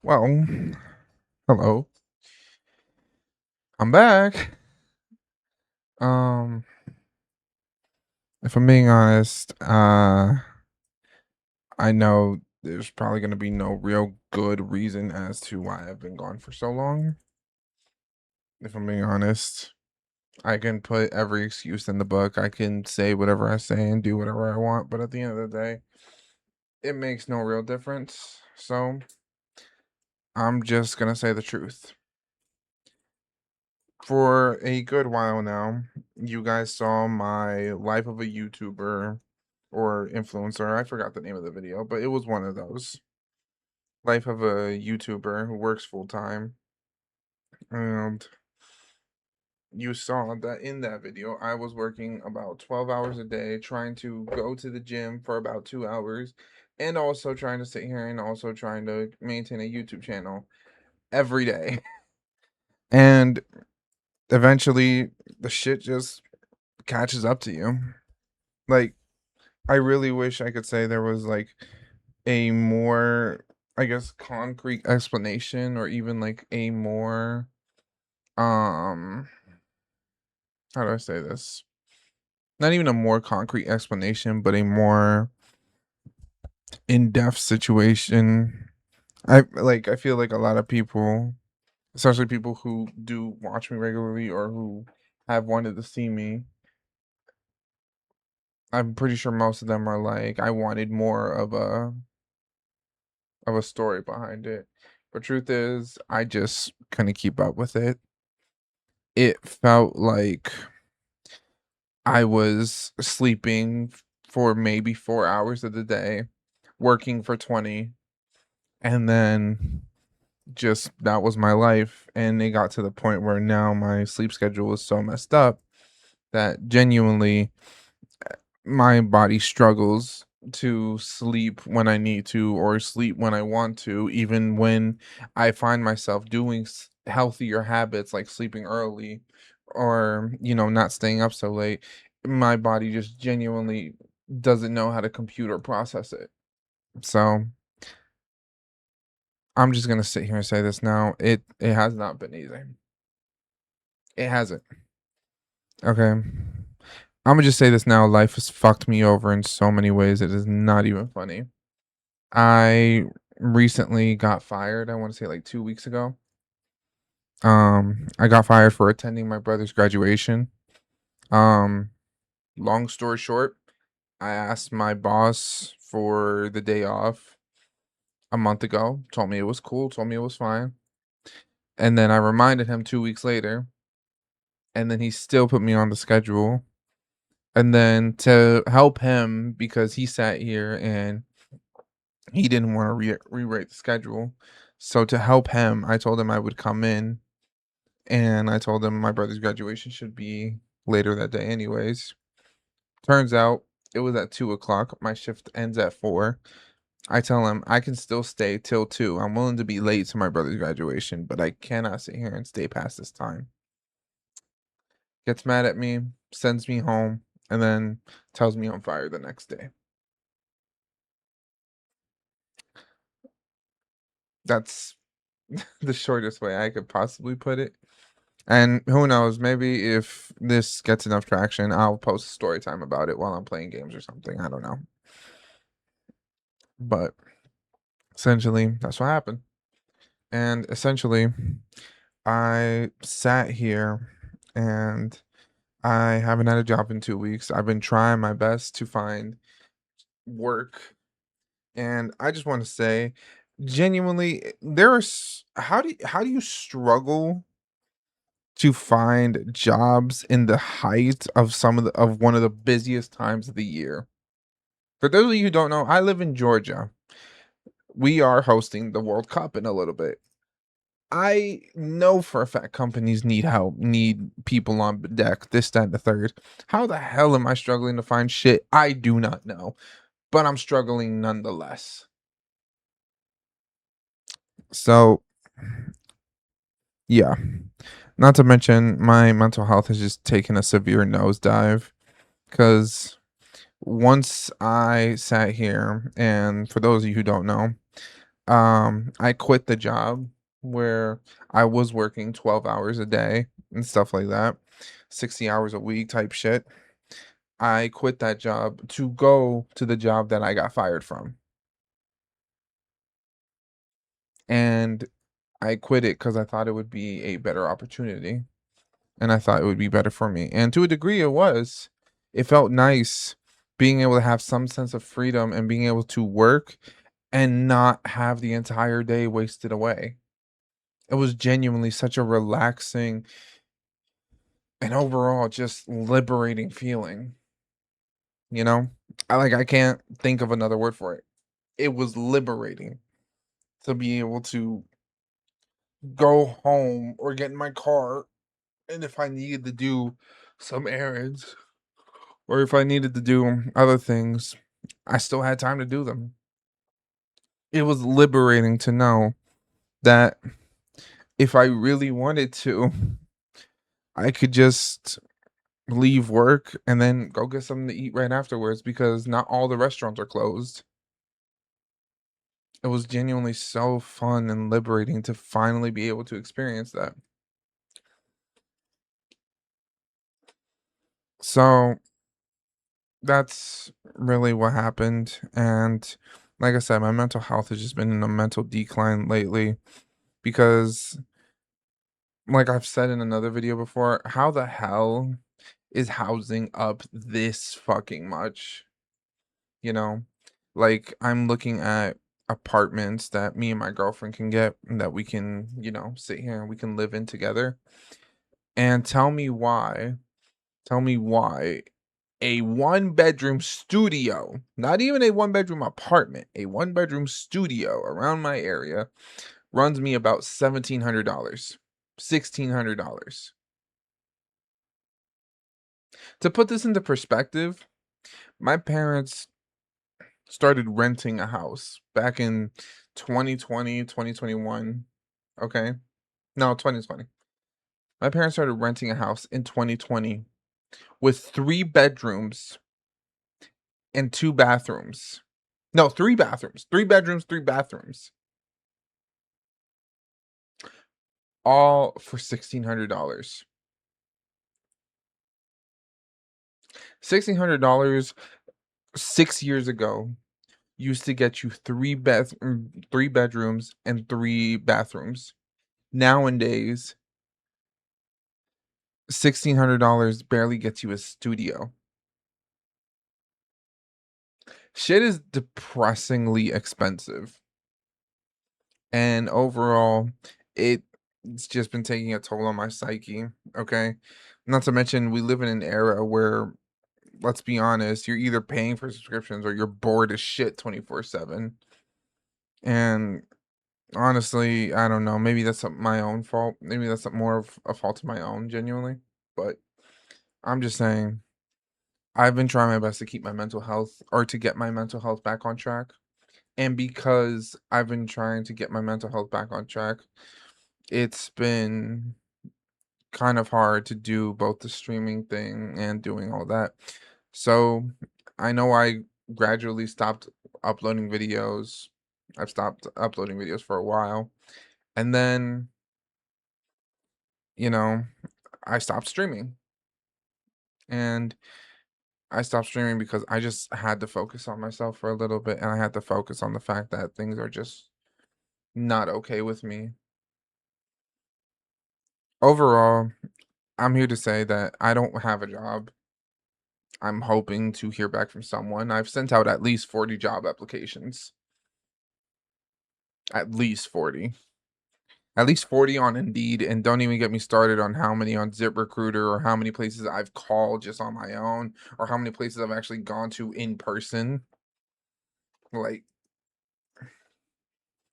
Well, hello. I'm back. Um, if I'm being honest, I know there's probably gonna be no real good reason as to why I've been gone for so long. If I'm being honest, I can put every excuse in the book. I can say whatever I say and do whatever I want, but at the end of the day, it makes no real difference. So I'm just gonna say the truth. For a good while now, you guys saw my life of a YouTuber or influencer. I forgot the name of the video, but it was one of those. Life of a YouTuber who works full time. And you saw that in that video, I was working about 12 hours a day, trying to go to the gym for about 2 hours, and also trying to sit here and also trying to maintain a YouTube channel every day. And eventually, the shit just catches up to you. Like, I really wish I could say there was like a more, I guess, concrete explanation or even like a more, um, how do I say this? Not even a more concrete explanation, but a more in-depth situation. I feel like a lot of people, especially people who do watch me regularly or who have wanted to see me, I'm pretty sure most of them are like, I wanted more of a story behind it. But truth is, I just couldn't keep up with it. It felt like I was sleeping for maybe 4 hours of the day, working for 20, and then just that was my life. And it got to the point where now my sleep schedule was so messed up that genuinely my body struggles to sleep when I need to or sleep when I want to, even when I find myself doing healthier habits like sleeping early or, not staying up so late. My body just genuinely doesn't know how to compute or process it. So I'm just gonna sit here and say this now. It has not been easy. It hasn't. Okay. I'm gonna just say this now. Life has fucked me over in so many ways. It is not even funny. I recently got fired, I wanna say, like, 2 weeks ago. I got fired for attending my brother's graduation. Um, Long story short, I asked my boss for the day off a month ago, told me it was cool, told me it was fine, and then I reminded him 2 weeks later, and then he still put me on the schedule, and then to help him because he sat here and he didn't wanna rewrite the schedule, so to help him, I told him I would come in. And I told him my brother's graduation should be later that day anyways. Turns out it was at 2 o'clock. My shift ends at 4. I tell him I can still stay till 2. I'm willing to be late to my brother's graduation, but I cannot sit here and stay past this time. Gets mad at me, sends me home, and then tells me I'm fired the next day. That's the shortest way I could possibly put it. And who knows, maybe if this gets enough traction, I'll post a story time about it while I'm playing games or something. I don't know. But essentially, that's what happened. And essentially, I sat here and I haven't had a job in 2 weeks. I've been trying my best to find work. And I just want to say, genuinely, there's how do you struggle to find jobs in the height of of one of the busiest times of the year? For those of you who don't know, I live in Georgia. We are hosting the World Cup in a little bit. I know for a fact companies need help, need people on deck, this, that, and the third. How the hell am I struggling to find shit? I do not know, but I'm struggling nonetheless. So, yeah. Not to mention, my mental health has just taken a severe nosedive because once I sat here, and for those of you who don't know, I quit the job where I was working 12 hours a day and stuff like that, 60 hours a week type shit. I quit that job to go to the job that I got fired from. And I quit it because I thought it would be a better opportunity, and I thought it would be better for me. And to a degree, it was. It felt nice being able to have some sense of freedom and being able to work and not have the entire day wasted away. It was genuinely such a relaxing and overall just liberating feeling, you know? I can't think of another word for it. It was liberating to be able to go home or get in my car, and if I needed to do some errands or if I needed to do other things, I still had time to do them. It was liberating to know that if I really wanted to, I could just leave work and then go get something to eat right afterwards because not all the restaurants are closed. It was genuinely so fun and liberating to finally be able to experience that. So that's really what happened. And like I said, my mental health has just been in a mental decline lately because, like I've said in another video before, how the hell is housing up this fucking much? You know, like I'm looking at apartments that me and my girlfriend can get and that we can, sit here and we can live in together. And tell me why a one bedroom studio, not even a one bedroom apartment, a one bedroom studio around my area runs me about $1,700, $1,600. To put this into perspective, my parents started renting a house back in 2020, 2021. Okay. No, 2020. My parents started renting a house in 2020 with 3 bedrooms and 2 bathrooms. No, 3 bathrooms, 3 bedrooms, 3 bathrooms, all for $1,600. $1,600 6 years ago used to get you 3 bedrooms and 3 bathrooms. Nowadays, $1,600 barely gets you a studio. Shit is depressingly expensive, and overall, it's just been taking a toll on my psyche, okay? Not to mention, we live in an era where, let's be honest, you're either paying for subscriptions or you're bored as shit 24/7, and honestly, I don't know, maybe that's my own fault, maybe that's more of a fault of my own, genuinely, but I'm just saying, I've been trying my best to keep my mental health or to get my mental health back on track. And because I've been trying to get my mental health back on track, it's been kind of hard to do both the streaming thing and doing all that. So I know I gradually stopped uploading videos. I've stopped uploading videos for a while. And then, you know, I stopped streaming. And I stopped streaming because I just had to focus on myself for a little bit and I had to focus on the fact that things are just not okay with me. Overall, I'm here to say that I don't have a job. I'm hoping to hear back from someone. I've sent out at least 40 job applications. At least 40. At least 40 on Indeed, and don't even get me started on how many on ZipRecruiter or how many places I've called just on my own or how many places I've actually gone to in person. Like,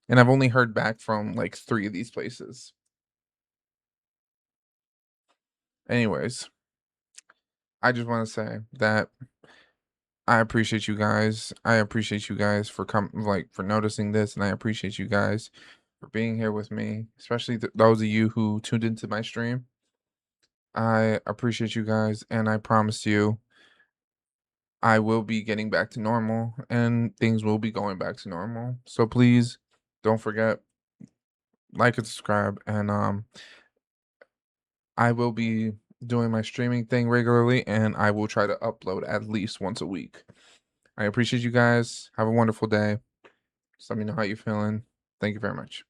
and I've only heard back from like 3 of these places. Anyways, I just want to say that I appreciate you guys. I appreciate you guys for for noticing this, and I appreciate you guys for being here with me, especially those of you who tuned into my stream. I appreciate you guys, and I promise you, I will be getting back to normal, and things will be going back to normal. So please Don't forget, like and subscribe, and I will be doing my streaming thing regularly, and I will try to upload at least once a week. I appreciate you guys. Have a wonderful day. Just let me know how you're feeling. Thank you very much.